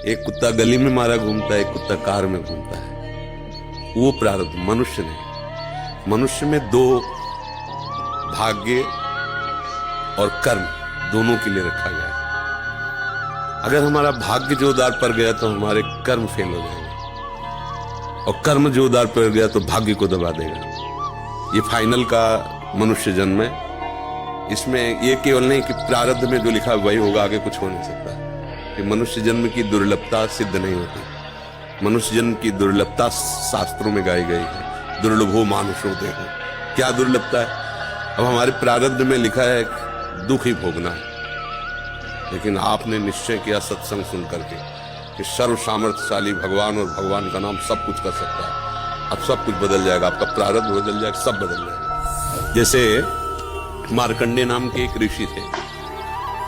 एक कुत्ता गली में मारा घूमता है, एक कुत्ता कार में घूमता है। वो प्रारब्ध मनुष्य नहीं। मनुष्य में दो भाग्य और कर्म दोनों के लिए रखा गया है। अगर हमारा भाग्य जोरदार पड़ गया तो हमारे कर्म फेल हो जाएंगे, और कर्म जोरदार पड़ गया तो भाग्य को दबा देगा। ये फाइनल का मनुष्य जन्म है। इसमें ये केवल नहीं कि प्रारब्ध में जो लिखा वही होगा, आगे कुछ हो नहीं सकता। कि मनुष्य जन्म की दुर्लभता सिद्ध नहीं होती। मनुष्य जन्म की दुर्लभता शास्त्रों में गाई गई है। दुर्लभो मानुषो देहो। क्या दुर्लभता है? अब हमारे प्रारब्ध में लिखा है दुख ही भोगना है, लेकिन आपने निश्चय किया सत्संग सुन करके कि सर्व सामर्थ्यशाली भगवान और भगवान का नाम सब कुछ कर सकता है। अब सब कुछ बदल जाएगा, आपका प्रारब्ध बदल जाएगा, सब बदल जाएगा। जैसे मार्कंडेय नाम के एक ऋषि थे,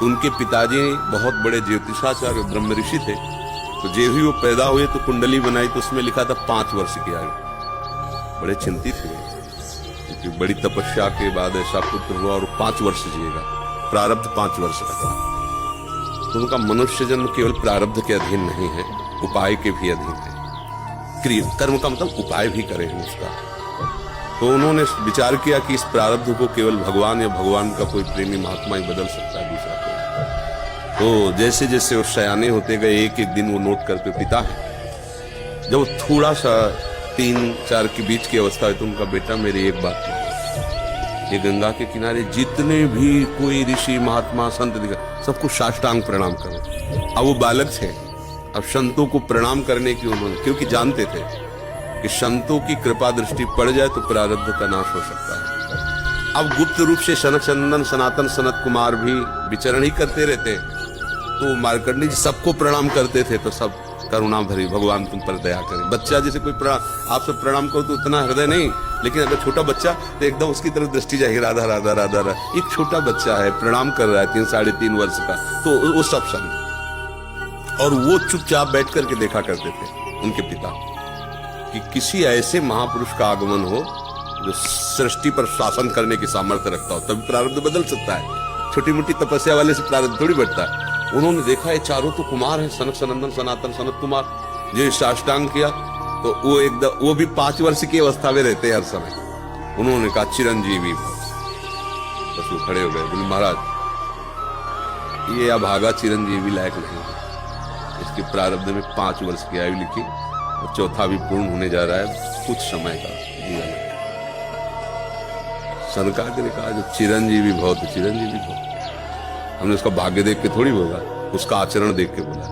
उनके पिताजी बहुत बड़े ज्योतिषाचार्य ब्रह्म ऋषि थे। तो जब ही वो पैदा हुए तो कुंडली बनाई तो उसमें लिखा था 5 वर्ष की आयु। बड़े चिंतित हुए क्योंकि बड़ी तपस्या के बाद ऐसा पुत्र हुआ और 5 वर्ष जिएगा। प्रारब्ध 5 वर्ष का था। तो उनका मनुष्य जन्म केवल प्रारब्ध के अधीन नहीं है, उपाय के भी अधीन है। क्रिया कर्म का मतलब उपाय भी करें उसका। तो उन्होंने विचार किया कि इस प्रारब्ध को केवल भगवान या भगवान का कोई प्रेमी महात्मा ही बदल सकता है, दूसरा कोई। तो जैसे जैसे वो सयाने होते गए, एक एक दिन वो नोट करके पिता है, जब थोड़ा सा 3-4 के बीच की अवस्था है तो उनका बेटा मेरी एक बात मानो, ये गंगा के किनारे जितने भी कोई ऋषि महात्मा संत दिखा सबको साष्टांग प्रणाम करो। अब वो बालक थे, अब संतों को प्रणाम करने की उन्होंने, क्योंकि जानते थे कि संतों की कृपा दृष्टि पड़ जाए तो प्रारब्ध का नाश हो सकता है। अब गुप्त रूप से सनक चंदन सनातन सनत कुमार भी विचरण ही करते रहते, तो मार्कंडेय जी सबको प्रणाम करते थे। तो सब करुणा भरी, भगवान तुम पर दया करें। बच्चा जैसे कोई आप सब प्रणाम करो तो उतना हृदय नहीं, लेकिन अगर छोटा बच्चा तो एकदम उसकी तरफ दृष्टि जाएगी, राधा राधा राधा राधा। एक छोटा बच्चा है, प्रणाम कर रहा है 3-3.5 वर्ष का, तो वो सब संत। और वो चुपचाप बैठ करके देखा करते थे उनके पिता कि किसी ऐसे महापुरुष का आगमन हो जो सृष्टि पर शासन करने की सामर्थ्य रखता हो, तभी प्रारब्ध बदल सकता है। छोटी मोटी तपस्या वाले से प्रारब्ध थोड़ी बढ़ता है। उन्होंने देखा ये चारों तो कुमार हैं, सनक सनंदन सनातन सनत कुमार, जो साष्टांग किया तो वो एकदम, वो भी 5 वर्ष की अवस्था में रहते हैं हर समय। उन्होंने कहा चिरंजीवी भव। बस वो खड़े हो गए, बोले महाराज ये अभागा चिरंजीवी लायक नहीं है। इसके प्रारब्ध में 5 वर्ष की आयु लिखी और चौथा भी पूर्ण होने जा रहा है, कुछ समय का जीवन है। सरकार ने कहा जो चिरंजीवी भव तो चिरंजीवी भव। हमने उसका भाग्य देख के थोड़ी बोला, उसका आचरण देख के बोला।